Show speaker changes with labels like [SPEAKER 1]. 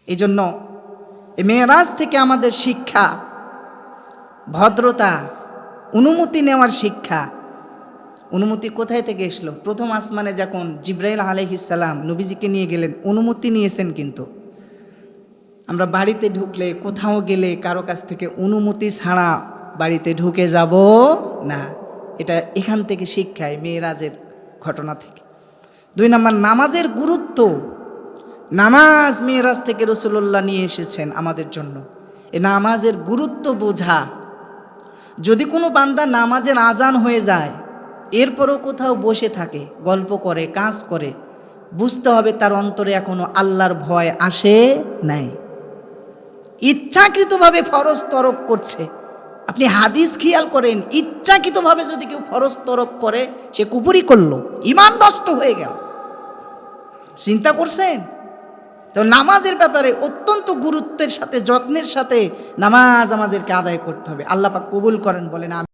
[SPEAKER 1] এই জন্য এই মেরাজ থেকে আমাদের শিক্ষা, ভদ্রতা, অনুমতি নেওয়ার শিক্ষা। অনুমতি কোথায় থেকে এসলো? প্রথম আসমানে যখন জিব্রাইল আলাইহিস সালাম নবীজিকে নিয়ে গেলেন, অনুমতি নিয়েছেন। কিন্তু আমরা বাড়িতে ঢুকলে, কোথাও গেলে কারো কাছ থেকে অনুমতি ছাড়া বাড়িতে ঢুকে যাব না। এটা এখান থেকে শিক্ষায় মেরাজের ঘটনা থেকে। 2 নম্বর, নামাজের গুরুত্ব। নামাজ মেরাজ থেকে রাসূলুল্লাহ নিয়ে এসেছেন আমাদের জন্য। এই নামাজের গুরুত্ব বোঝা। যদি কোনো বান্দা নামাজের আজান হয়ে যায়, এরপরও কোথাও বসে থাকে, গল্প করে, কাজ করে, বুঝতে হবে তার অন্তরে এখনো আল্লাহর ভয় আসে নাই। ইচ্ছাকৃতভাবে ফরজ তরক করছে। আপনি হাদিস খেয়াল করেন, ইচ্ছাকৃতভাবে যদি কেউ ফরজ তরক করে, সে কুফরি করলো, ঈমান নষ্ট হয়ে গেল। চিন্তা করছেন? তো নামাজের ব্যাপারে অত্যন্ত গুরুত্বের সাথে, যত্নের সাথে নামাজ আমাদেরকে আদায় করতে হবে। আল্লাহ পাক কবুল করেন, বলেন আমিন।